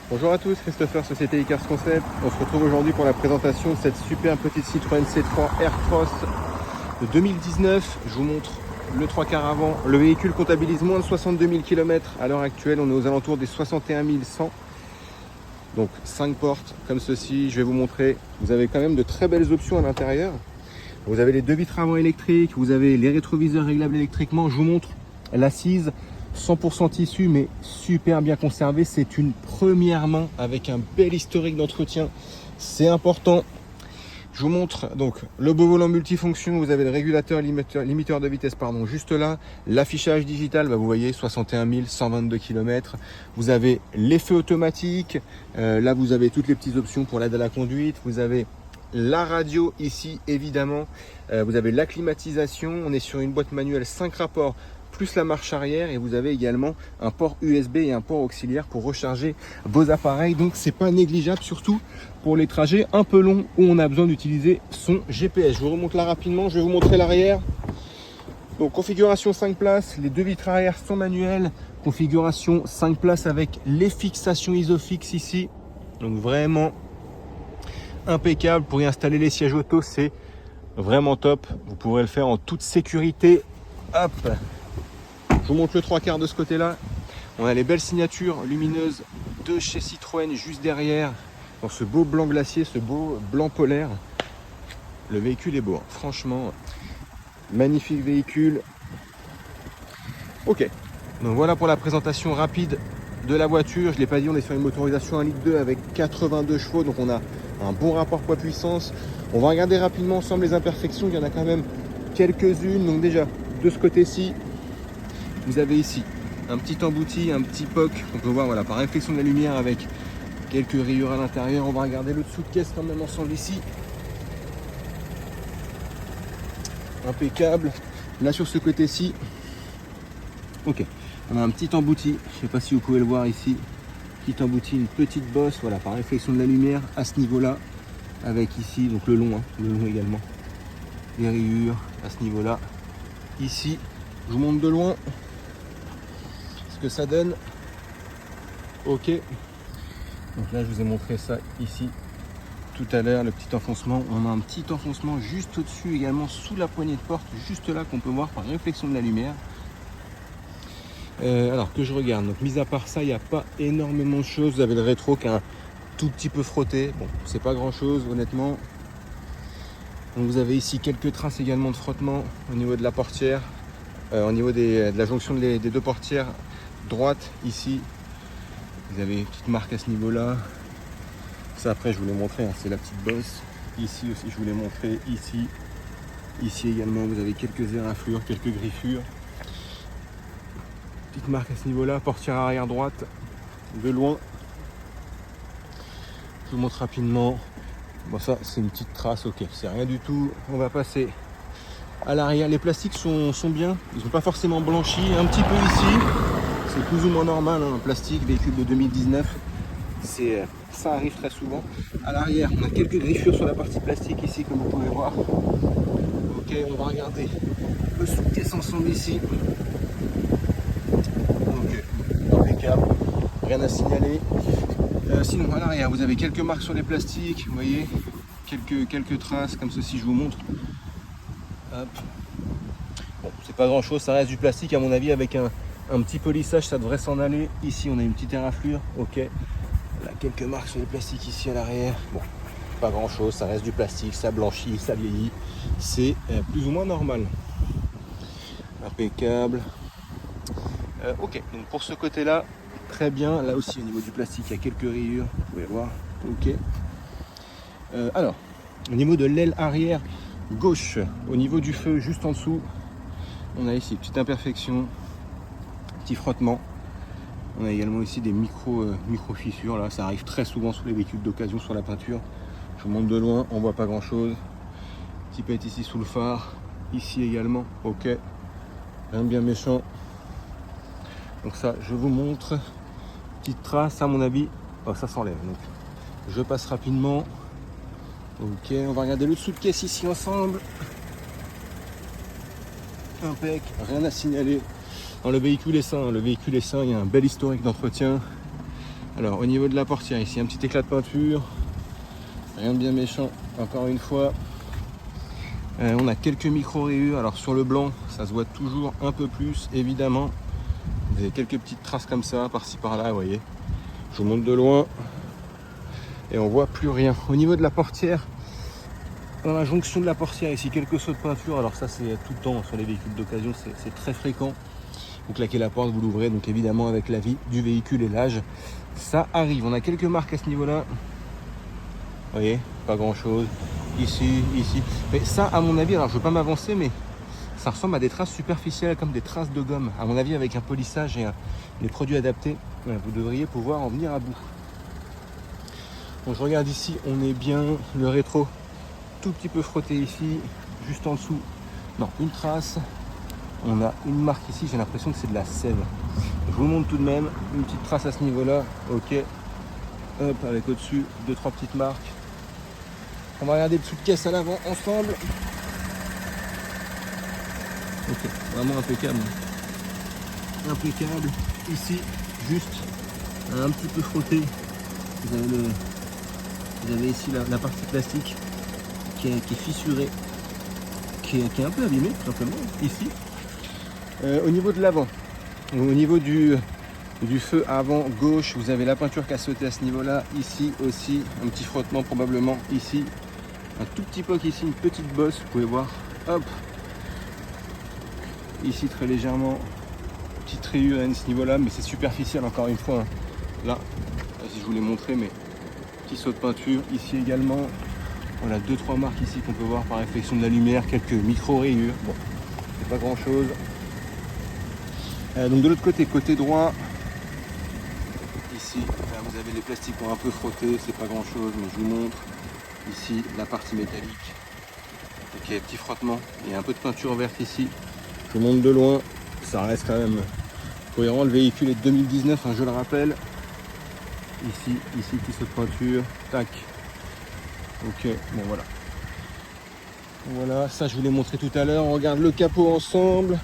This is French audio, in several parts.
Bonjour à tous, Christopher, Société Icars Concept. On se retrouve aujourd'hui pour la présentation de cette super petite Citroën C3 Aircross de 2019. Je vous montre le 3/4 avant. Le véhicule comptabilise moins de 62 000 km. À l'heure actuelle, on est aux alentours des 61 100. Donc 5 portes comme ceci. Je vais vous montrer. Vous avez quand même de très belles options à l'intérieur. Vous avez les deux vitres avant électriques. Vous avez les rétroviseurs réglables électriquement. Je vous montre l'assise. 100% tissu mais super bien conservé, c'est une première main avec un bel historique d'entretien, c'est important. Je vous montre donc le beau volant multifonction, vous avez le régulateur limiteur de vitesse juste là, l'affichage digital, vous voyez 61 122 km, vous avez les feux automatiques, là vous avez toutes les petites options pour l'aide à la conduite, vous avez la radio ici évidemment, vous avez la climatisation, on est sur une boîte manuelle 5 rapports plus la marche arrière et vous avez également un port USB et un port auxiliaire pour recharger vos appareils, donc c'est pas négligeable, surtout pour les trajets un peu longs où on a besoin d'utiliser son GPS. Je vous remonte là rapidement, je vais vous montrer l'arrière. Donc configuration 5 places, les deux vitres arrière sont manuelles, configuration 5 places avec les fixations Isofix ici, donc vraiment impeccable. Pour y installer les sièges auto, c'est vraiment top, vous pourrez le faire en toute sécurité. Hop, je vous montre le 3/4 de ce côté-là. On a les belles signatures lumineuses de chez Citroën juste derrière, dans ce beau blanc glacier, ce beau blanc polaire. Le véhicule est beau, hein. Franchement, magnifique véhicule. Ok, donc voilà pour la présentation rapide de la voiture. Je ne l'ai pas dit, on est sur une motorisation 1,2 litre avec 82 chevaux, donc on a un bon rapport poids-puissance. On va regarder rapidement ensemble les imperfections, il y en a quand même quelques-unes. Donc déjà, de ce côté-ci, vous avez ici un petit embouti, un petit POC qu'on peut voir voilà, par réflexion de la lumière avec quelques rayures à l'intérieur. On va regarder le dessous de caisse quand même ensemble ici. Impeccable. Là sur ce côté-ci, ok, on a un petit embouti, je ne sais pas si vous pouvez le voir ici, petit embouti, une petite bosse, voilà, par réflexion de la lumière à ce niveau-là, avec ici donc le long également, les rayures à ce niveau-là. Ici, je vous montre de loin ce que ça donne. Ok, donc là je vous ai montré ça ici tout à l'heure, le petit enfoncement. On a un petit enfoncement juste au-dessus également, sous la poignée de porte, juste là, qu'on peut voir par réflexion de la lumière. Alors que je regarde, donc mis à part ça, il n'y a pas énormément de choses. Vous avez le rétro qui est un tout petit peu frotté, bon c'est pas grand chose honnêtement. Donc vous avez ici quelques traces également de frottement au niveau de la portière, au niveau de la jonction des deux portières droite ici. Vous avez une petite marque à ce niveau là. Ça après je vous l'ai montré, hein, c'est la petite bosse. Ici aussi je vous l'ai montré, ici également vous avez quelques éraflures, quelques griffures. Petite marque à ce niveau là, portière arrière droite de loin. Je vous montre rapidement. Bon ça c'est une petite trace, ok, c'est rien du tout. On va passer à l'arrière. Les plastiques sont bien, ils sont pas forcément blanchis, un petit peu ici. C'est plus ou moins normal, hein, un plastique, véhicule de 2019. Ça arrive très souvent. À l'arrière, on a quelques griffures sur la partie plastique ici, comme vous pouvez voir. Ok, on va regarder le sous-caisse ensemble ici. Ok, impeccable, rien à signaler. Sinon, à l'arrière, vous avez quelques marques sur les plastiques, vous voyez, quelques traces, comme ceci, je vous montre. Hop. Bon, c'est pas grand chose, ça reste du plastique à mon avis, avec un petit polissage, ça devrait s'en aller. Ici, on a une petite éraflure, ok. Là, quelques marques sur les plastiques ici à l'arrière. Bon, pas grand chose, ça reste du plastique, ça blanchit, ça vieillit. C'est plus ou moins normal. Impeccable. Ok, donc pour ce côté-là, très bien. Là aussi, au niveau du plastique, il y a quelques rayures, vous pouvez voir. Ok. Alors, au niveau de l'aile arrière gauche, au niveau du feu, juste en dessous, on a ici petite imperfection, petit frottement. On a également ici des micro fissures, là ça arrive très souvent sur les véhicules d'occasion sur la peinture. Je vous montre de loin, on voit pas grand chose. Petit pet ici sous le phare, ici également, ok. Rien de bien méchant. Donc ça je vous montre. Petite trace à mon avis, oh, ça s'enlève. Donc je passe rapidement. Ok, on va regarder le dessous de caisse ici ensemble. Impec, rien à signaler. Le véhicule est sain, il y a un bel historique d'entretien. Alors au niveau de la portière ici, un petit éclat de peinture, rien de bien méchant encore une fois. On a quelques micro-rayures, alors sur le blanc ça se voit toujours un peu plus évidemment. Vous avez quelques petites traces comme ça, par-ci par-là, vous voyez. Je vous montre de loin et on voit plus rien. Au niveau de la portière, dans la jonction de la portière ici, quelques sauts de peinture. Alors ça c'est tout le temps sur les véhicules d'occasion, c'est très fréquent. Vous claquez la porte, vous l'ouvrez, donc évidemment avec la vie du véhicule et l'âge, ça arrive. On a quelques marques à ce niveau-là. Vous voyez, pas grand-chose. Ici, ici. Mais ça, à mon avis, alors je ne veux pas m'avancer, mais ça ressemble à des traces superficielles, comme des traces de gomme. À mon avis, avec un polissage et les produits adaptés, vous devriez pouvoir en venir à bout. Donc je regarde ici, on est bien. Le rétro, tout petit peu frotté ici, juste en dessous. Non, une trace. On a une marque ici, j'ai l'impression que c'est de la sève. Je vous montre tout de même une petite trace à ce niveau-là. Ok. Hop, avec au-dessus 2-3 petites marques. On va regarder le dessous de caisse à l'avant ensemble. Ok, vraiment impeccable. Impeccable. Ici, juste un petit peu frotté. Vous avez ici la partie plastique qui est fissurée, qui est un peu abîmée tout simplement. Ici. Au niveau de l'avant, au niveau du feu avant gauche, vous avez la peinture qui a sauté à ce niveau-là. Ici aussi, un petit frottement probablement. Ici, un tout petit poc ici, une petite bosse, vous pouvez voir. Hop. Ici très légèrement, petite rayure à ce niveau-là, mais c'est superficiel encore une fois. Là, si je vous l'ai montré, mais petit saut de peinture. Ici également, voilà 2-3 marques ici qu'on peut voir par réflexion de la lumière, quelques micro-rayures. Bon, c'est pas grand-chose. Donc de l'autre côté, côté droit, ici, là, vous avez les plastiques qui ont un peu frotté, c'est pas grand chose, mais je vous montre. Ici, la partie métallique, ok, petit frottement, il y a un peu de peinture verte ici. Je vous montre de loin, ça reste quand même cohérent. Le véhicule est de 2019, hein, je le rappelle. Ici, petit saut de peinture, tac. Ok, bon voilà. Voilà, ça je vous l'ai montré tout à l'heure. On regarde le capot ensemble.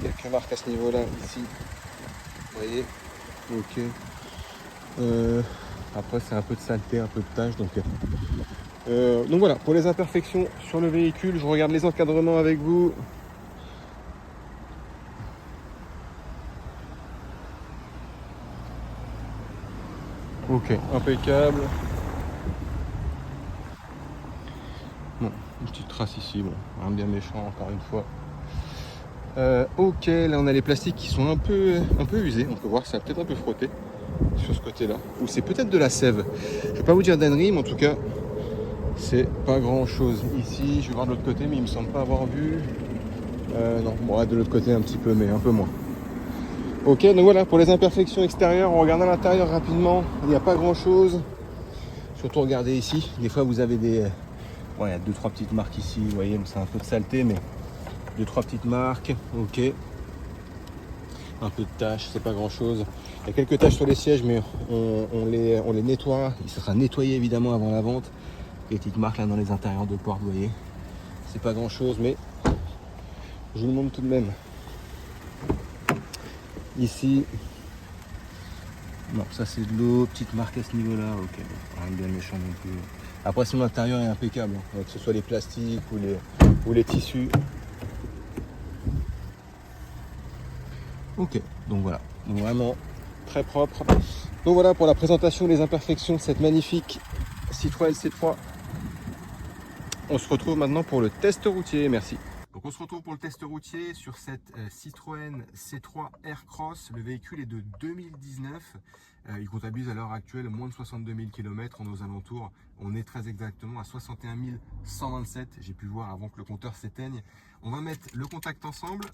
Il y a quelques marques à ce niveau-là, ici. Vous voyez. Ok. Après, c'est un peu de saleté, un peu de tâche. Donc voilà, pour les imperfections sur le véhicule, je regarde les encadrements avec vous. Ok, impeccable. Bon, une petite trace ici, bon, rien de bien méchant encore une fois. Ok, là on a les plastiques qui sont un peu usés, on peut voir que ça a peut-être un peu frotté sur ce côté là, ou c'est peut-être de la sève. Je vais pas vous dire d'ânerie, mais en tout cas c'est pas grand chose. Ici je vais voir de l'autre côté, mais il me semble pas avoir vu. Non, bon, de l'autre côté un petit peu, mais un peu moins. Ok, donc voilà, pour les imperfections extérieures, on regarde à l'intérieur rapidement, il n'y a pas grand chose. Surtout regardez ici, des fois vous avez des... Bon, il y a 2-3 petites marques ici, vous voyez, c'est un peu de saleté, mais 2-3 petites marques, ok. Un peu de taches, c'est pas grand chose. Il y a quelques taches sur les sièges, mais on les nettoie. Il sera nettoyé évidemment avant la vente. Les petites marques là dans les intérieurs de porte, vous voyez. C'est pas grand chose, mais je vous le montre tout de même. Ici, non, ça c'est de l'eau, petite marque à ce niveau-là, ok. Bon, rien de bien méchant non plus. Après, sinon l'intérieur est impeccable, hein, que ce soit les plastiques ou les tissus. Ok, donc voilà, donc vraiment très propre. Donc voilà pour la présentation des imperfections de cette magnifique Citroën C3. On se retrouve maintenant pour le test routier, merci. Donc on se retrouve pour le test routier sur cette Citroën C3 Aircross. Le véhicule est de 2019. Il comptabilise à l'heure actuelle moins de 62 000 km en aux alentours. On est très exactement à 61 127. J'ai pu voir avant que le compteur s'éteigne. On va mettre le contact ensemble.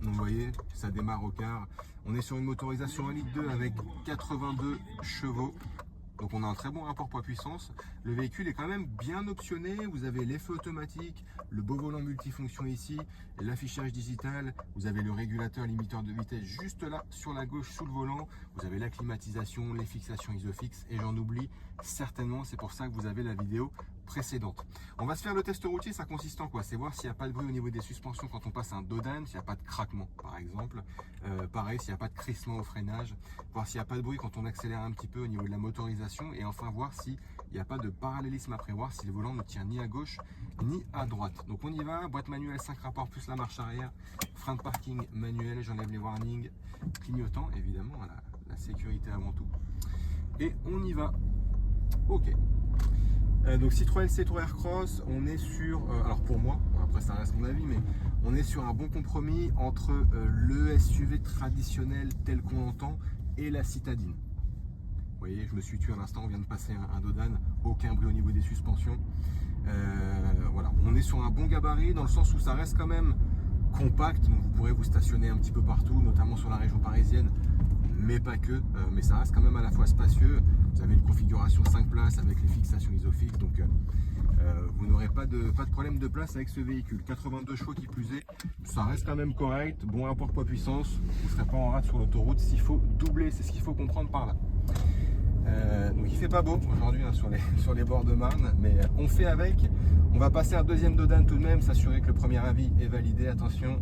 Donc vous voyez, ça démarre au quart. On est sur une motorisation 1,2 litre avec 82 chevaux. Donc on a un très bon rapport poids-puissance. Le véhicule est quand même bien optionné. Vous avez les feux automatiques, le beau volant multifonction ici, l'affichage digital. Vous avez le régulateur limiteur de vitesse juste là sur la gauche sous le volant. Vous avez la climatisation, les fixations Isofix et j'en oublie certainement. C'est pour ça que vous avez la vidéo précédente. On va se faire le test routier, ça consiste en quoi? C'est voir s'il n'y a pas de bruit au niveau des suspensions quand on passe un dos d'âne, s'il n'y a pas de craquement par exemple. Pareil, s'il n'y a pas de crissement au freinage, voir s'il n'y a pas de bruit quand on accélère un petit peu au niveau de la motorisation, et enfin voir s'il n'y a pas de parallélisme à prévoir, si le volant ne tient ni à gauche ni à droite. Donc on y va, boîte manuelle 5 rapports plus la marche arrière, frein de parking manuel, j'enlève les warnings, clignotant évidemment, la sécurité avant tout. Et on y va. Ok. Donc Citroën C3 Aircross, on est sur, alors pour moi, après ça reste mon avis, mais on est sur un bon compromis entre le SUV traditionnel tel qu'on l'entend et la citadine. Vous voyez, je me suis tué à l'instant, on vient de passer un dos d'âne, aucun bruit au niveau des suspensions. Voilà, on est sur un bon gabarit dans le sens où ça reste quand même compact, donc vous pourrez vous stationner un petit peu partout, notamment sur la région parisienne, mais pas que, mais ça reste quand même à la fois spacieux. Vous avez une configuration 5 places avec les fixations ISOFIX, donc vous n'aurez pas de problème de place avec ce véhicule. 82 chevaux qui plus est, ça reste quand même correct, bon rapport poids-puissance, vous ne serez pas en rade sur l'autoroute s'il faut doubler, c'est ce qu'il faut comprendre par là. Donc il fait pas beau aujourd'hui hein, sur les bords de Marne, mais on fait avec. On va passer un deuxième dos d'âne tout de même, s'assurer que le premier avis est validé. Attention,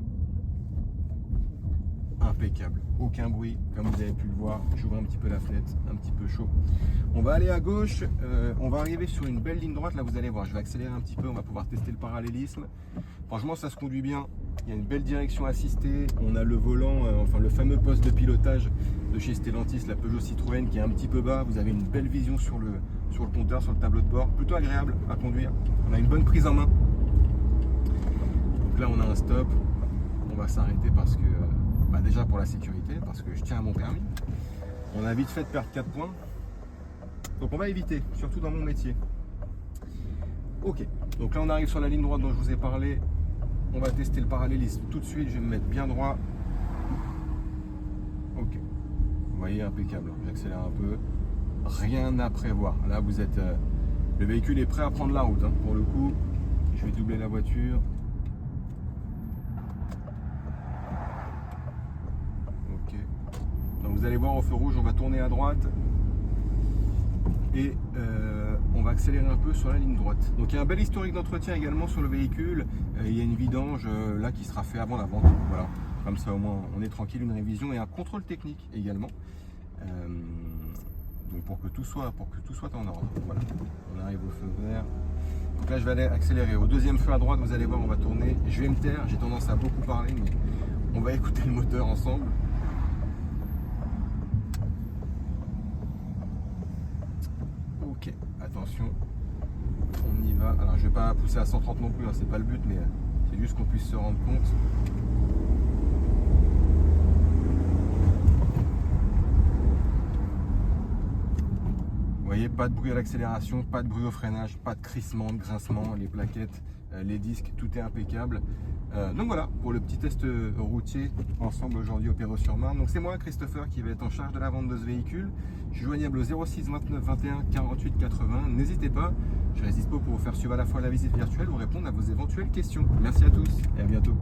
impeccable, aucun bruit comme vous avez pu le voir. J'ouvre un petit peu la fenêtre, un petit peu chaud. On va aller à gauche, on va arriver sur une belle ligne droite. Là vous allez voir, je vais accélérer un petit peu, on va pouvoir tester le parallélisme. Franchement ça se conduit bien, il y a une belle direction assistée, on a le volant, enfin le fameux poste de pilotage de chez Stellantis, la Peugeot Citroën qui est un petit peu bas. Vous avez une belle vision sur le compteur, sur le tableau de bord, plutôt agréable à conduire. On a une bonne prise en main. Donc là on a un stop, on va s'arrêter parce que déjà pour la sécurité, parce que je tiens à mon permis. On a vite fait de perdre 4 points. Donc on va éviter, surtout dans mon métier. Ok, donc là on arrive sur la ligne droite dont je vous ai parlé. On va tester le parallélisme tout de suite, je vais me mettre bien droit. Ok, vous voyez, impeccable, j'accélère un peu. Rien à prévoir. Là vous êtes... le véhicule est prêt à prendre la route, hein. Pour le coup, je vais doubler la voiture. Ok, donc vous allez voir au feu rouge, on va tourner à droite. Et on va accélérer un peu sur la ligne droite. Donc il y a un bel historique d'entretien également sur le véhicule. Il y a une vidange là qui sera fait avant la vente. Voilà, comme ça au moins on est tranquille, une révision et un contrôle technique également. Donc pour que tout soit en ordre. Voilà, on arrive au feu vert. Donc là je vais aller accélérer. Au deuxième feu à droite, vous allez voir, on va tourner. Je vais me taire, j'ai tendance à beaucoup parler, mais on va écouter le moteur ensemble. Ok, attention, on y va. Alors je vais pas pousser à 130 non plus, hein, c'est pas le but, mais c'est juste qu'on puisse se rendre compte. Vous voyez, pas de bruit à l'accélération, pas de bruit au freinage, pas de crissement, de grincement, les plaquettes, les disques, tout est impeccable. Donc voilà, pour le petit test routier ensemble aujourd'hui au Perros-sur-Marne. Donc c'est moi, Christopher, qui va être en charge de la vente de ce véhicule. Je suis joignable au 06 29 21 48 80. N'hésitez pas, je reste dispo pour vous faire suivre à la fois la visite virtuelle ou répondre à vos éventuelles questions. Merci à tous et à bientôt.